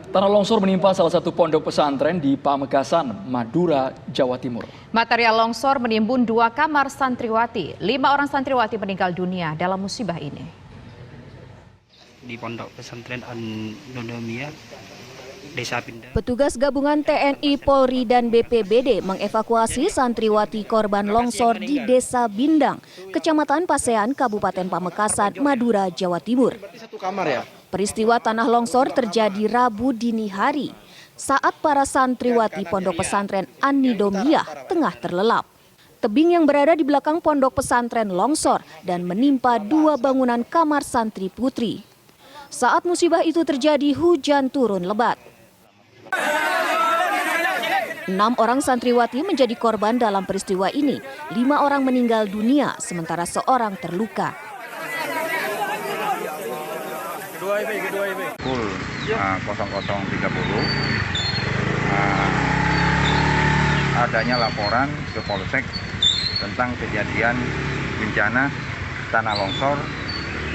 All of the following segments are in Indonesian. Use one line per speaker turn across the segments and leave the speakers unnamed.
Tanah longsor menimpa salah satu pondok pesantren di Pamekasan, Madura, Jawa Timur.
Material longsor menimbun 2 kamar santriwati. 5 orang santriwati meninggal dunia dalam musibah ini.
Di pondok pesantren An-Nudomia, Desa Bindang.
Petugas gabungan TNI, Polri, dan BPBD mengevakuasi santriwati korban longsor di Desa Bindang, Kecamatan Pasean, Kabupaten Pamekasan, Madura, Jawa Timur. Peristiwa tanah longsor terjadi Rabu dini hari saat para santriwati pondok pesantren An-Nudomia tengah terlelap. Tebing yang berada di belakang pondok pesantren longsor dan menimpa 2 bangunan kamar santri putri. Saat musibah itu terjadi, hujan turun lebat. 6 orang santriwati menjadi korban dalam peristiwa ini. 5 orang meninggal dunia, sementara seorang terluka.
Pukul 00.30 adanya laporan ke Polsek tentang kejadian bencana tanah longsor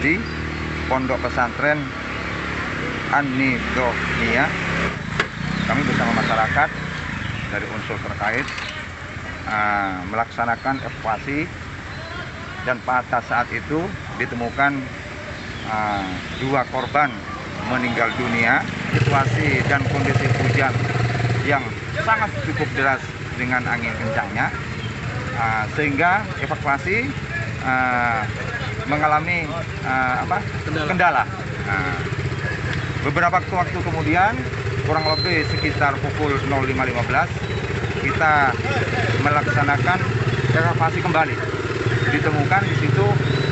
di pondok pesantren An-Nudomia. Kami bersama masyarakat dari unsur terkait melaksanakan evakuasi, dan pada saat itu ditemukan 2 korban meninggal dunia. Situasi dan kondisi hujan yang sangat cukup deras dengan angin kencangnya, sehingga evakuasi mengalami kendala. Beberapa waktu kemudian, kurang lebih sekitar pukul 05.15, kita melaksanakan evakuasi kembali. Ditemukan di situ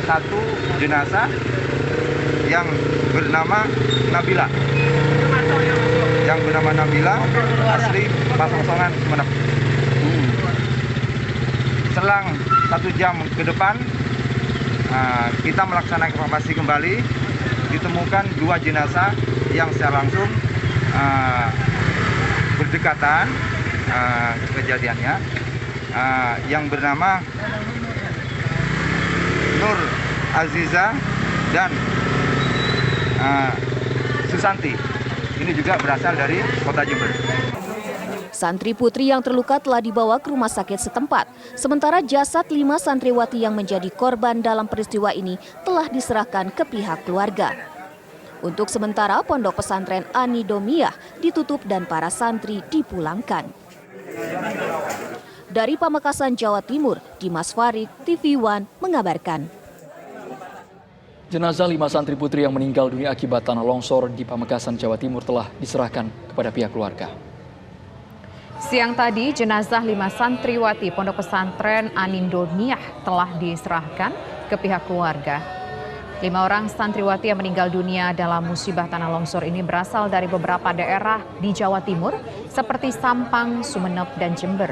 1 jenazah yang bernama Nabila. Asli Pasongsongan, Sumeneb. Selang 1 jam ke depan, kita melaksanakan evakuasi kembali. Ditemukan 2 jenazah yang secara langsung berdekatan kejadiannya, yang bernama Nur Aziza dan Susanti. Ini juga berasal dari Kota Jember.
Santri putri yang terluka telah dibawa ke rumah sakit setempat. Sementara jasad 5 santriwati yang menjadi korban dalam peristiwa ini telah diserahkan ke pihak keluarga. Untuk sementara, pondok pesantren An-Nudomia ditutup dan para santri dipulangkan. Dari Pamekasan, Jawa Timur, Dimas Farid, TV One mengabarkan.
Jenazah 5 santri putri yang meninggal dunia akibat tanah longsor di Pamekasan, Jawa Timur telah diserahkan kepada pihak keluarga.
Siang tadi, jenazah 5 santriwati pondok pesantren An-Nudomia telah diserahkan ke pihak keluarga. 5 orang santriwati yang meninggal dunia dalam musibah tanah longsor ini berasal dari beberapa daerah di Jawa Timur seperti Sampang, Sumeneb, dan Jember.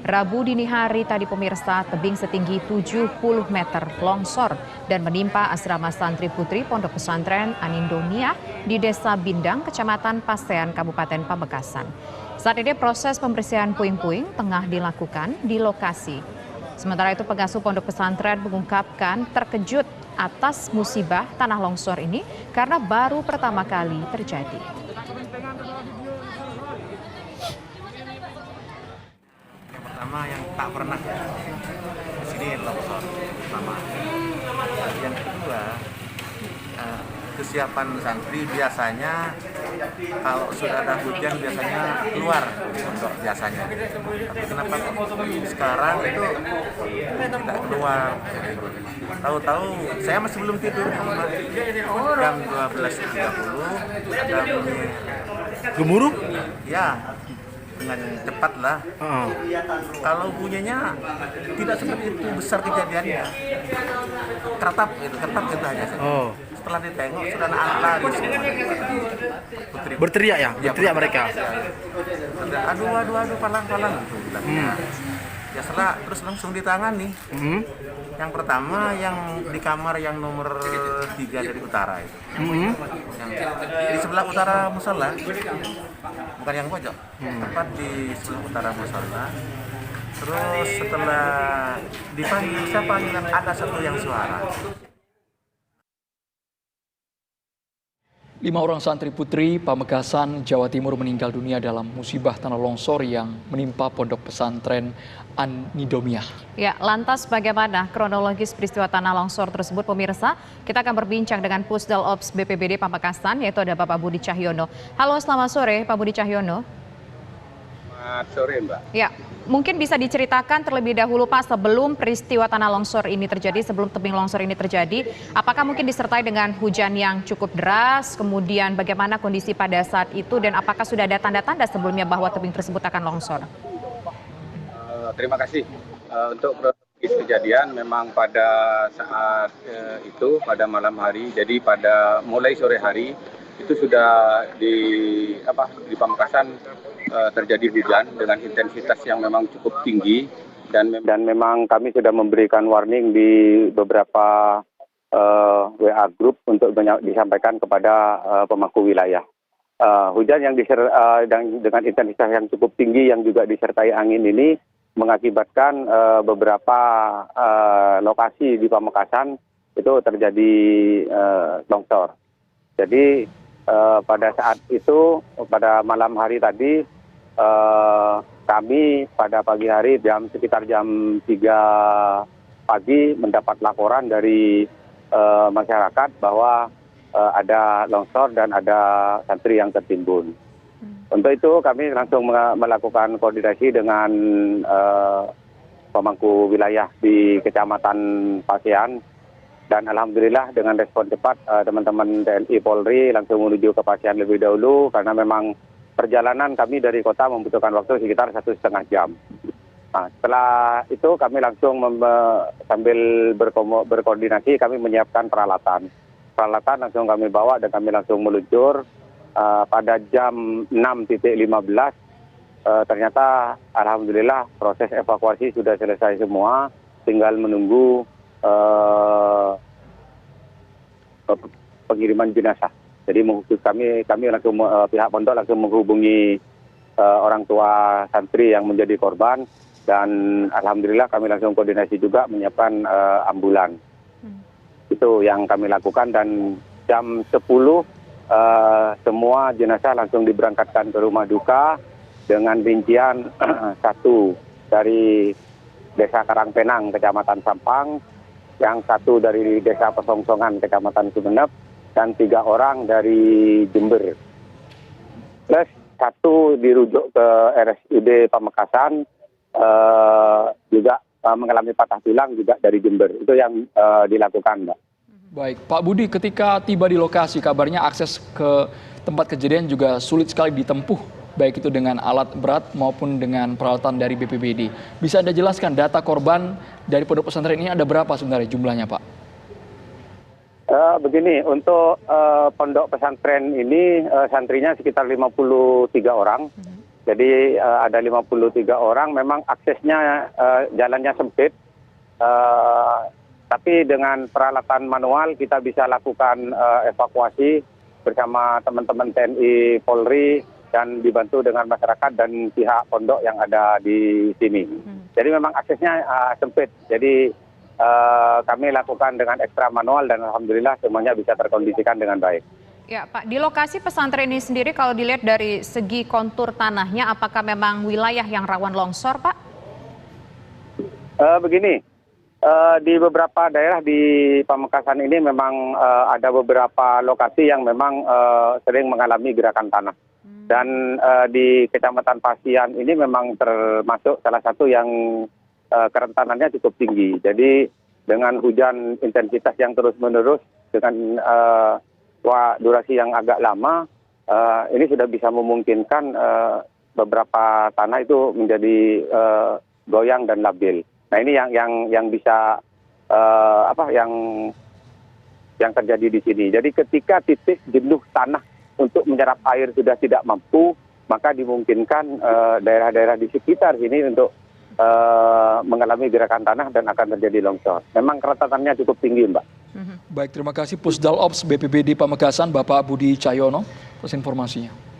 Rabu dini hari tadi pemirsa, tebing setinggi 70 meter longsor dan menimpa asrama santri putri pondok pesantren An-Nudomia di Desa Bindang, Kecamatan Pasean, Kabupaten Pamekasan. Saat ini proses pembersihan puing-puing tengah dilakukan di lokasi. Sementara itu, pengasuh pondok pesantren mengungkapkan terkejut atas musibah tanah longsor ini karena baru pertama kali terjadi.
Pertama yang tak pernah di sini longsor pertama. Yang kedua, kesiapan santri biasanya kalau sudah ada hujan biasanya keluar untuk biasanya. Tapi kenapa sekarang itu tidak keluar? Tahu-tahu saya masih belum tidur, jam 12.30 ada bunyi
gemuruh?
Ya, dengan cepat lah. Kalau bunyinya tidak seperti itu besar kejadiannya, keratap gitu aja. Setelah ditengok sudah anak lari semua.
Berteriak ya? Berteriak mereka?
Aduh, palang gitu bilangnya. Ya setelah terus langsung ditangani. Yang pertama yang di kamar yang nomor 3 dari utara itu. Yang di sebelah utara musola. Bukan yang pojok. Tepat di sebelah utara musola. Terus setelah dipanggil, saya panggilan ada satu yang suara.
5 orang santri putri Pamekasan, Jawa Timur meninggal dunia dalam musibah tanah longsor yang menimpa pondok pesantren An-Nidomiah.
Ya, lantas bagaimana kronologis peristiwa tanah longsor tersebut, pemirsa? Kita akan berbincang dengan Pusdal Ops BPBD Pamekasan, yaitu ada Bapak Budi Cahyono. Halo, selamat sore Pak Budi Cahyono.
Selamat sore, Mbak.
Ya, mungkin bisa diceritakan terlebih dahulu Pak, sebelum peristiwa tanah longsor ini terjadi, sebelum tebing longsor ini terjadi, apakah mungkin disertai dengan hujan yang cukup deras, kemudian bagaimana kondisi pada saat itu, dan apakah sudah ada tanda-tanda sebelumnya bahwa tebing tersebut akan longsor?
Terima kasih. Untuk kronologis kejadian memang pada saat itu, pada malam hari, jadi pada mulai sore hari, itu sudah di Pamekasan terjadi hujan dengan intensitas yang memang cukup tinggi dan memang kami sudah memberikan warning di beberapa WA group untuk disampaikan kepada pemangku wilayah. Hujan yang dengan intensitas yang cukup tinggi yang juga disertai angin ini mengakibatkan beberapa lokasi di Pamekasan itu terjadi longsor. Jadi pada saat itu, pada malam hari tadi, kami pada pagi hari sekitar jam 3 pagi mendapat laporan dari masyarakat bahwa ada longsor dan ada santri yang tertimbun. Untuk itu kami langsung melakukan koordinasi dengan pemangku wilayah di Kecamatan Pasean. Dan alhamdulillah dengan respon cepat teman-teman TNI Polri langsung menuju ke Pasean lebih dahulu karena memang perjalanan kami dari kota membutuhkan waktu sekitar 1,5 jam. Nah, setelah itu kami langsung sambil berkoordinasi kami menyiapkan peralatan. Peralatan langsung kami bawa dan kami langsung meluncur pada jam 6.15. Ternyata alhamdulillah proses evakuasi sudah selesai semua, tinggal menunggu pengiriman jenazah. Jadi kami langsung pihak pondok langsung menghubungi orang tua santri yang menjadi korban dan alhamdulillah kami langsung koordinasi juga menyiapkan ambulan. Itu yang kami lakukan dan jam 10 semua jenazah langsung diberangkatkan ke rumah duka dengan rincian 1 dari Desa Karangpenang, Kecamatan Sampang, yang 1 dari Desa Pesongsongan, Kecamatan Sumeneb, dan 3 orang dari Jember. Plus 1 dirujuk ke RSUD Pamekasan, juga mengalami patah tulang juga dari Jember. Itu yang dilakukan, Mbak.
Baik, Pak Budi, ketika tiba di lokasi, kabarnya akses ke tempat kejadian juga sulit sekali ditempuh, baik itu dengan alat berat maupun dengan peralatan dari BPBD. Bisa Anda jelaskan data korban dari pondok pesantren ini ada berapa sebenarnya jumlahnya, Pak?
Begini, untuk pondok pesantren ini santrinya sekitar 53 orang. Jadi ada 53 orang, memang aksesnya jalannya sempit. Tapi dengan peralatan manual kita bisa lakukan evakuasi bersama teman-teman TNI Polri dan dibantu dengan masyarakat dan pihak pondok yang ada di sini. Jadi memang aksesnya sempit. Jadi kami lakukan dengan ekstra manual dan alhamdulillah semuanya bisa terkondisikan dengan baik.
Ya Pak, di lokasi pesantren ini sendiri kalau dilihat dari segi kontur tanahnya, apakah memang wilayah yang rawan longsor, Pak?
Begini, di beberapa daerah di Pamekasan ini memang ada beberapa lokasi yang memang sering mengalami gerakan tanah. Dan di Kecamatan Pasean ini memang termasuk salah satu yang kerentanannya cukup tinggi. Jadi dengan hujan intensitas yang terus-menerus dengan durasi yang agak lama, ini sudah bisa memungkinkan beberapa tanah itu menjadi goyang dan labil. Nah ini yang bisa yang terjadi di sini. Jadi ketika titik jenuh tanah untuk menyerap air sudah tidak mampu, maka dimungkinkan daerah-daerah di sekitar sini untuk mengalami gerakan tanah dan akan terjadi longsor. Memang kerentatannya cukup tinggi, Mbak.
Baik, terima kasih Pusdal Ops BPBD Pamekasan, Bapak Budi Cahyono, atas informasinya.